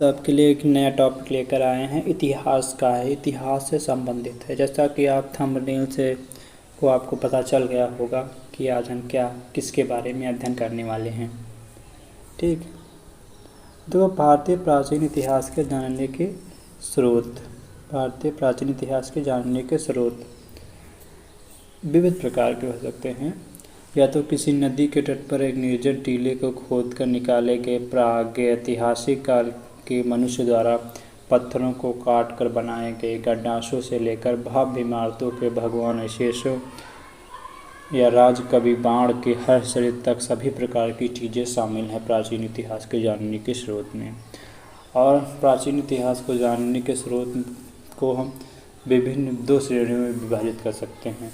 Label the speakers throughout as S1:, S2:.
S1: सबके लिए एक नया टॉपिक लेकर आए हैं। इतिहास का है, इतिहास से संबंधित है। जैसा कि आप थंबनेल से को आपको पता चल गया होगा कि आज हम किसके बारे में अध्ययन करने वाले हैं। ठीक, तो भारतीय प्राचीन इतिहास के जानने के स्रोत। भारतीय प्राचीन इतिहास के जानने के स्रोत विविध प्रकार के हो सकते हैं। या तो किसी नदी के तट पर एक निर्जन टीले को खोदकर निकाले गए प्रागैतिहासिक काल के मनुष्य द्वारा पत्थरों को काट कर बनाए गए गड्ढासों से लेकर भव्य इमारतों के भगवान अवशेषों या राजकवि बाण के हर चरित्र तक सभी प्रकार की चीज़ें शामिल हैं प्राचीन इतिहास के जानने के स्रोत में। और प्राचीन इतिहास को जानने के स्रोत को हम विभिन्न दो श्रेणियों में विभाजित कर सकते हैं।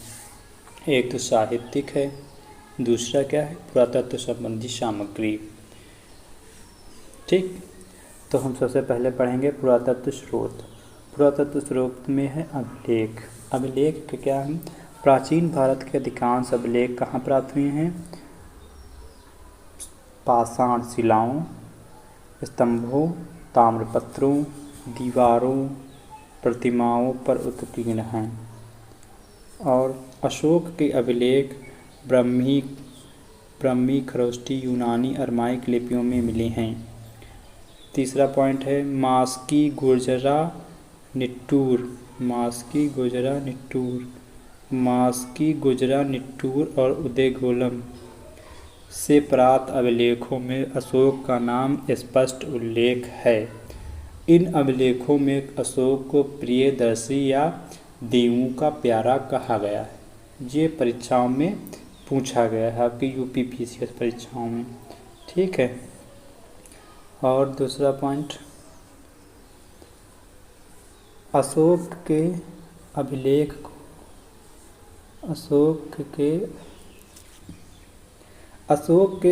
S1: एक तो साहित्यिक है, दूसरा क्या है, पुरातत्व संबंधी सामग्री। ठीक, तो हम सबसे पहले पढ़ेंगे पुरातत्व स्रोत। पुरातत्व स्रोत में है अभिलेख। अभिलेख के क्या है? प्राचीन भारत के अधिकांश अभिलेख कहाँ प्राप्त हुए हैं? पाषाण शिलाओं, स्तंभों, ताम्रपत्रों, दीवारों, प्रतिमाओं पर उत्कीर्ण हैं। और अशोक के अभिलेख ब्राह्मी, खरोष्टी, यूनानी, अरमाइक लिपियों में मिले हैं। तीसरा पॉइंट है मास्की, गुर्जरा, निट्टूर। मास्की, गुजरा, निट्टूर और उदयगोलम से प्राप्त अभिलेखों में अशोक का नाम स्पष्ट उल्लेख है। इन अभिलेखों में अशोक को प्रियदर्शी या देवों का प्यारा कहा गया है। ये परीक्षाओं में पूछा गया है, आपकी यूपीपीसीएस परीक्षाओं में। ठीक है, और दूसरा पॉइंट, अशोक के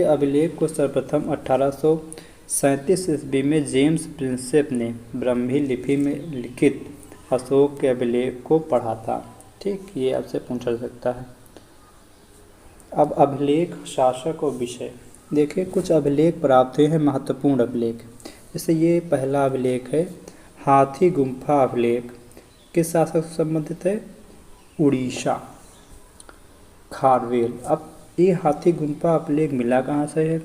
S1: अभिलेख को सर्वप्रथम 1837 ईस्वी में जेम्स प्रिंसेप ने ब्राह्मी लिपि में लिखित अशोक के अभिलेख को पढ़ा था। ठीक, ये आपसे पूछा जा सकता है। अब अभिलेख, शासक और विषय। देखिए, कुछ अभिलेख प्राप्त हुए हैं, महत्वपूर्ण अभिलेख। जैसे ये पहला अभिलेख है हाथी गुम्फा अभिलेख। किस शासक से संबंधित है? उड़ीसा, खारवेल। अब ये हाथी गुम्फा अभिलेख मिला कहाँ से है?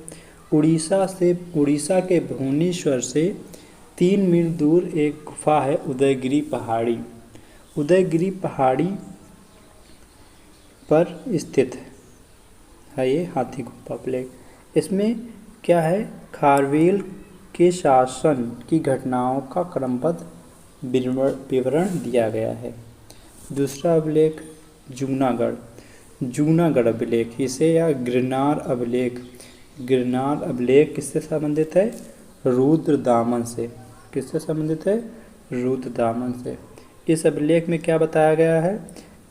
S1: उड़ीसा से। उड़ीसा के भुवनेश्वर से 3 मील दूर एक गुफा है, उदयगिरी पहाड़ी। उदयगिरी पहाड़ी पर स्थित है ये हाथी गुम्फा अभिलेख। इसमें क्या है? खारवेल के शासन की घटनाओं का क्रमबद्ध विवरण दिया गया है। दूसरा अभिलेख जूनागढ़ अभिलेख, इसे या गिरनार अभिलेख। गिरनार अभिलेख किससे संबंधित है? रुद्रदामन से। किससे संबंधित है? रुद्रदामन से। इस अभिलेख में क्या बताया गया है?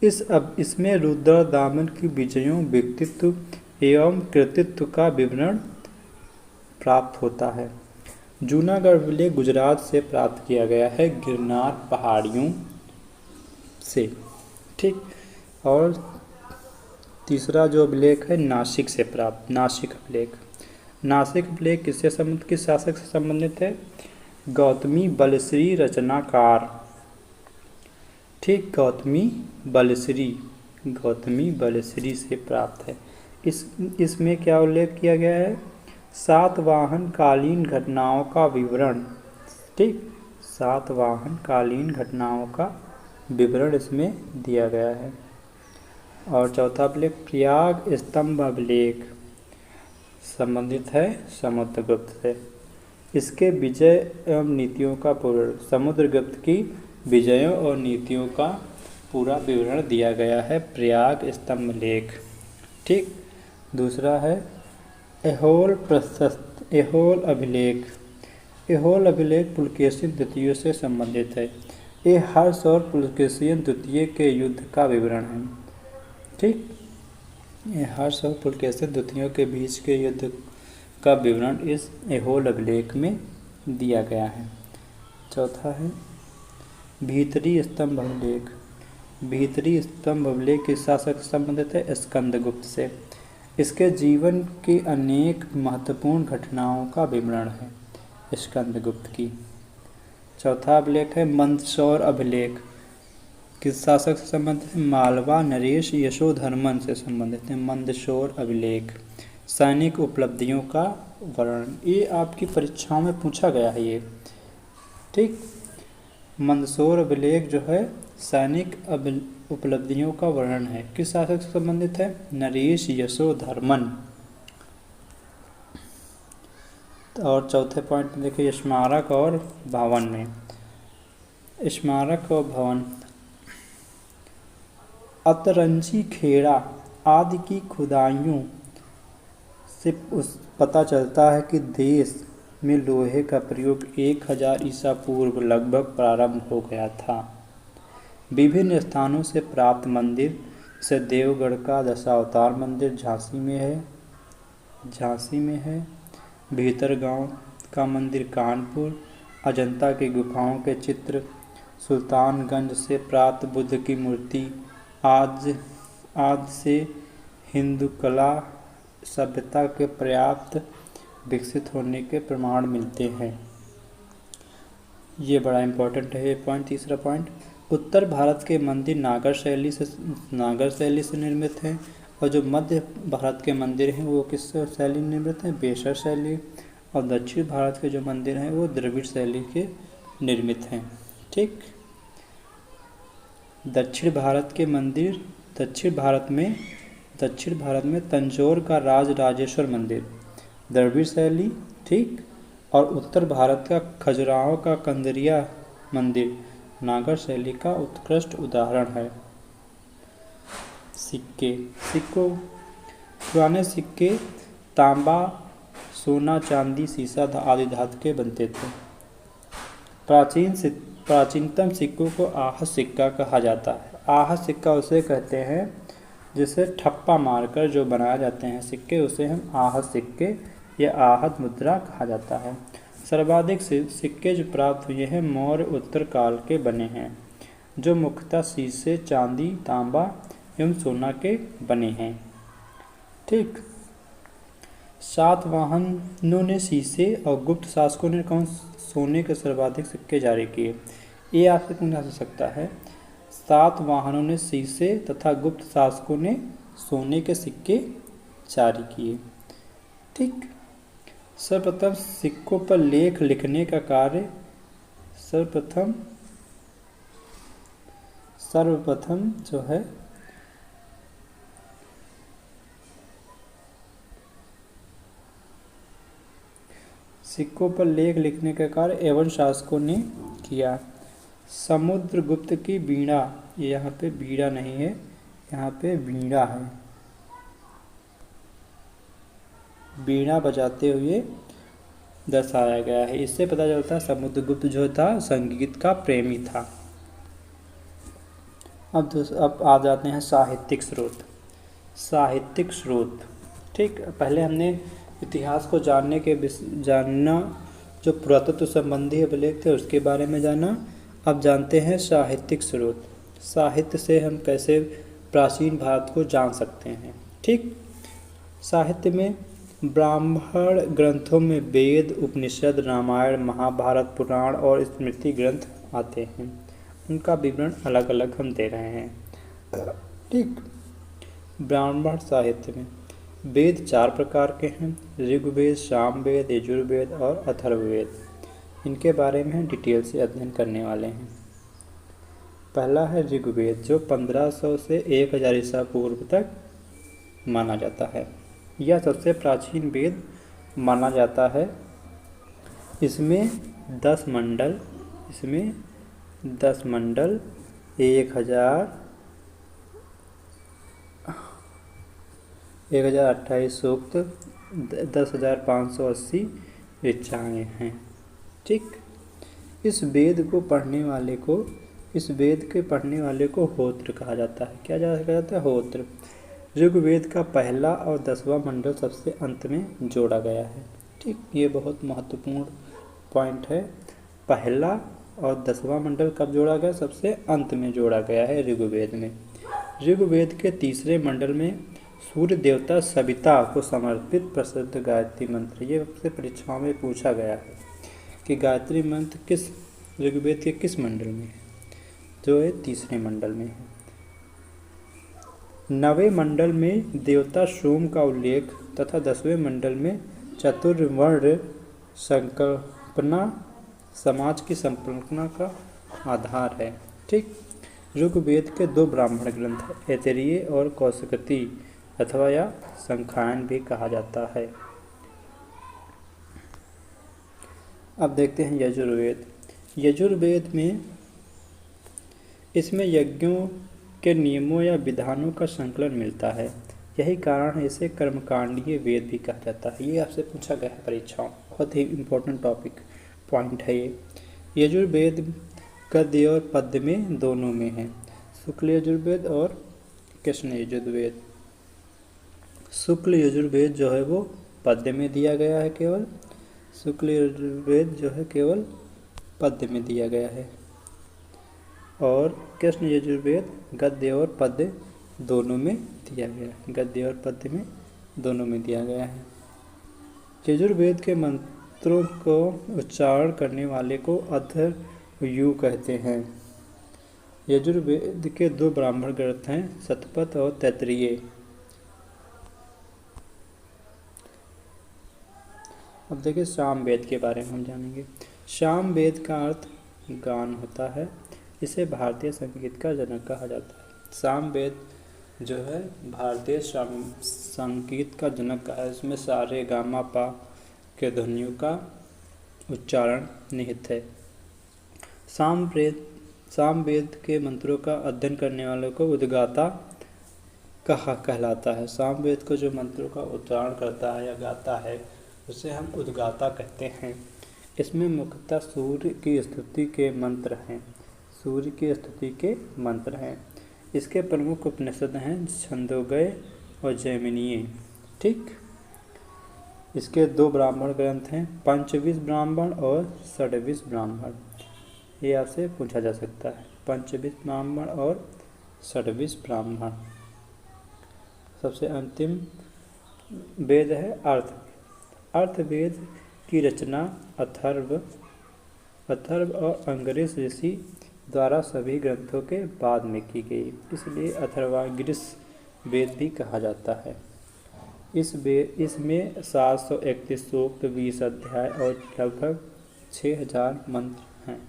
S1: इसमें रुद्रदामन की विजयों, व्यक्तित्व एवं कृतित्व का विवरण प्राप्त होता है। जूनागढ़ अभिलेख गुजरात से प्राप्त किया गया है, गिरनार पहाड़ियों से। ठीक, और तीसरा जो अभिलेख है नासिक से प्राप्त, नासिक अभिलेख। नासिक अभिलेख किससे संबंधित, किस शासक से संबंधित है? गौतमी बलश्री रचनाकार। ठीक, गौतमी बलश्री से प्राप्त है। इसमें क्या उल्लेख किया गया है? सातवाहन कालीन घटनाओं का विवरण। ठीक, सातवाहन कालीन घटनाओं का विवरण इसमें दिया गया है। और चौथा अभिलेख प्रयाग स्तंभ अभिलेख संबंधित है समुद्रगुप्त से। इसके विजय एवं नीतियों का पूर्ण, समुद्रगुप्त की विजयों और नीतियों का पूरा विवरण दिया गया है प्रयाग स्तंभ लेख। ठीक, दूसरा है ऐहोल अभिलेख। ऐहोल अभिलेख पुलकेशिन द्वितीय से संबंधित है। ये हर्ष और पुलकेशिन द्वितीय के युद्ध का विवरण है। ठीक, ये हर्ष और पुलकेशिन द्वितीय के बीच के युद्ध का विवरण इस ऐहोल अभिलेख में दिया गया है। चौथा है भीतरी स्तंभ अभिलेख। भीतरी स्तंभ अभिलेख किस शासक से संबंधित है? स्कंदगुप्त से। इसके जीवन की अनेक महत्वपूर्ण घटनाओं का विवरण है। स्कंदगुप्त की। चौथा अभिलेख है मंदसौर अभिलेख, किस शासक से संबंधित है? मालवा नरेश यशोधर्मन से संबंधित है मंदसौर अभिलेख। सैनिक उपलब्धियों का वर्णन, ये आपकी परीक्षाओं में पूछा गया है ये, ठीक। मंदसौर अभिलेख जो है सैनिक उपलब्धियों का वर्णन है, किस शासक से संबंधित है? नरेश यशोधर्मन। और चौथे पॉइंट में देखिए स्मारक और भवन में, स्मारक और भवन, अतरंजी खेड़ा आदि की खुदाइयों से पता चलता है कि देश में लोहे का प्रयोग 1000 ईसा पूर्व लगभग प्रारंभ हो गया था। विभिन्न स्थानों से प्राप्त मंदिर जैसे देवगढ़ का दशावतार मंदिर झांसी में है, भीतरगांव का मंदिर कानपुर, अजंता की गुफाओं के चित्र, सुल्तानगंज से प्राप्त बुद्ध की मूर्ति आज से हिंदू कला सभ्यता के पर्याप्त विकसित होने के प्रमाण मिलते हैं। ये बड़ा इम्पोर्टेंट है ये पॉइंट। तीसरा पॉइंट, उत्तर भारत के मंदिर नागर शैली से निर्मित हैं, और जो मध्य भारत के मंदिर हैं वो किस शैली में निर्मित हैं? बेसर शैली। और दक्षिण भारत के जो मंदिर हैं वो द्रविड़ शैली के निर्मित हैं, ठीक। दक्षिण भारत के मंदिर, दक्षिण भारत में तंजौर का राजराजेश्वर मंदिर द्रविड़ शैली, ठीक। और उत्तर भारत का खजुराहो का कंदरिया मंदिर नागर शैली का उत्कृष्ट उदाहरण है। सिक्कों, पुराने सिक्के तांबा, सोना, चांदी, सीसा आदि धातु के बनते थे। प्राचीनतम सिक्कों को आहत सिक्का कहा जाता है। आहत सिक्का उसे कहते हैं जिसे ठप्पा मारकर जो बनाए जाते हैं सिक्के, उसे हम आहत सिक्के या आहत मुद्रा कहा जाता है। सर्वाधिक सिक्के जो प्राप्त हुए हैं मौर्य उत्तर काल के बने हैं, जो मुख्यतः शीशे, चांदी, तांबा एवं सोना के बने हैं, ठीक। सातवाहनों ने शीशे और गुप्त शासकों ने सोने के सर्वाधिक सिक्के जारी किए। ये आपसे पूछा जा सकता है, सातवाहनों ने शीशे तथा गुप्त शासकों ने सोने के सिक्के जारी किए, ठीक। सर्वप्रथम सिक्कों पर लेख लिखने का कार्य सर्वप्रथम जो है सिक्कों पर लेख लिखने का कार्य एवं शासकों ने किया। समुद्रगुप्त की वीणा, यहाँ पे बीड़ा नहीं है, यहाँ पे वीणा है, वीणा बजाते हुए दर्शाया गया है। इससे पता चलता है समुद्रगुप्त जो था संगीत का प्रेमी था। अब आ जाते हैं साहित्यिक स्रोत, ठीक। पहले हमने इतिहास को जानना जो पुरातत्व संबंधी अभिलेख थे उसके बारे में जाना। अब जानते हैं साहित्यिक स्रोत। साहित्य से हम कैसे प्राचीन भारत को जान सकते हैं, ठीक। साहित्य में ब्राह्मण ग्रंथों में वेद, उपनिषद, रामायण, महाभारत, पुराण और स्मृति ग्रंथ आते हैं। उनका विवरण अलग अलग हम दे रहे हैं, ठीक। ब्राह्मण साहित्य में वेद 4 प्रकार के हैं, ऋग्वेद, सामवेद, यजुर्वेद और अथर्ववेद। इनके बारे में डिटेल से अध्ययन करने वाले हैं। पहला है ऋग्वेद, जो 1500 से 1000 ईसा पूर्व तक माना जाता है। यह सबसे प्राचीन वेद माना जाता है। इसमें 10 मंडल 1028 सूक्त, 10,580 ऋचाएँ हैं, ठीक। इस वेद के पढ़ने वाले को होत्र कहा जाता है। क्या कहा जाता है? होत्र। ऋग्वेद का पहला और 10वां मंडल सबसे अंत में जोड़ा गया है, ठीक। ये बहुत महत्वपूर्ण पॉइंट है। पहला और 10वां मंडल कब जोड़ा गया? सबसे अंत में जोड़ा गया है ऋग्वेद में। ऋग्वेद के तीसरे मंडल में सूर्य देवता सविता को समर्पित प्रसिद्ध गायत्री मंत्र, ये सबसे परीक्षाओं में पूछा गया है। कि गायत्री मंत्र किस ऋग्वेद के किस मंडल में है, जो है तीसरे मंडल में है। 9वें मंडल में देवता सोम का उल्लेख तथा 10वें मंडल में चतुर्वर्ण संकल्पना समाज की संकल्पना का आधार है। ठीक, ऋग्वेद के 2 ब्राह्मण ग्रंथ ऐतरेय और कौशिकी अथवा या संख्यायन भी कहा जाता है। अब देखते हैं यजुर्वेद। यजुर्वेद में इसमें यज्ञों के नियमों या विधानों का संकलन मिलता है। यही कारण है इसे कर्मकांडीय वेद भी कहा जाता है। ये आपसे पूछा गया है परीक्षाओं, बहुत ही इम्पोर्टेंट टॉपिक पॉइंट है ये। यजुर्वेद गद्य और पद्य में दोनों में है, शुक्ल यजुर्वेद और कृष्ण यजुर्वेद। शुक्ल यजुर्वेद जो है वो पद्य में दिया गया है, केवल शुक्ल यजुर्वेद जो है केवल पद्य में दिया गया है, और कृष्ण यजुर्वेद गद्य और पद्य दोनों में दिया गया है। गद्य और पद्य में दोनों में दिया गया है। यजुर्वेद के मंत्रों को उच्चारण करने वाले को अथर्वयु कहते हैं। यजुर्वेद के 2 ब्राह्मण ग्रंथ हैं, शतपथ और तैत्तिरीय। अब देखिए सामवेद के बारे में हम जानेंगे। सामवेद का अर्थ गान होता है। इसे भारतीय संगीत का जनक कहा जाता है। सामवेद जो है भारतीय संगीत का जनक का है। इसमें सारे गामा पा के ध्वनियों का उच्चारण निहित है। सामवेद के मंत्रों का अध्ययन करने वालों को उद्गाता कहलाता है। सामवेद को जो मंत्रों का उच्चारण करता है या गाता है उसे हम उद्गाता कहते हैं। इसमें मुख्यतः सूर्य की स्तुति के मंत्र हैं। सूर्य की स्तुति के मंत्र हैं। इसके प्रमुख उपनिषद हैं छंदोग्य और जैमिनीय। ठीक, इसके 2 ब्राह्मण ग्रंथ हैं, पंचविंश ब्राह्मण और षड्विंश ब्राह्मण। ये आपसे पूछा जा सकता है, पंचविंश ब्राह्मण और षड्विंश ब्राह्मण। सबसे अंतिम वेद है अर्थवेद। अर्थवेद की रचना अथर्व और अंगरीष ऋषि द्वारा सभी ग्रंथों के बाद में की गई, इसलिए अथर्वांगिरीष वेद भी कहा जाता है। इसमें 731 सूक्त, 20 अध्याय और लगभग 6000 मंत्र हैं।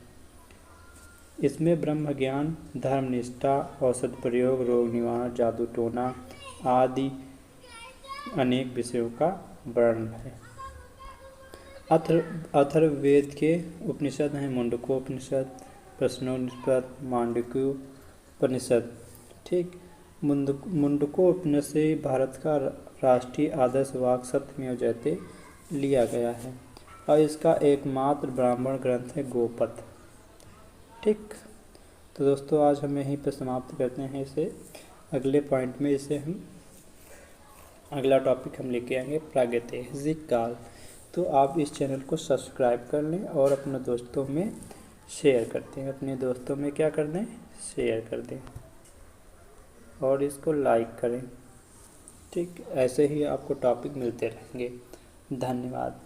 S1: इसमें ब्रह्म ज्ञान, धर्मनिष्ठा, औषध प्रयोग, रोग निवारण, जादू टोना आदि अनेक विषयों का वर्णन है। अथर्ववेद के उपनिषद हैं मुंडकोपनिषद, प्रश्नोपनिषद, मांडुक्योपनिषद। ठीक, मुंडकोपनिषद से भारत का राष्ट्रीय आदर्श वाक् सत्यमेव जयते लिया गया है और इसका एकमात्र ब्राह्मण ग्रंथ है गोपथ। ठीक, तो दोस्तों आज हम यहीं पर समाप्त करते हैं इसे। अगले पॉइंट में इसे हम अगला टॉपिक हम लेके आएंगे प्रागैतिहासिक काल। तो आप इस चैनल को सब्सक्राइब कर लें और अपने दोस्तों में शेयर करते हैं। अपने दोस्तों में क्या कर दें, शेयर कर दें और इसको लाइक करें। ठीक, ऐसे ही आपको टॉपिक मिलते रहेंगे। धन्यवाद।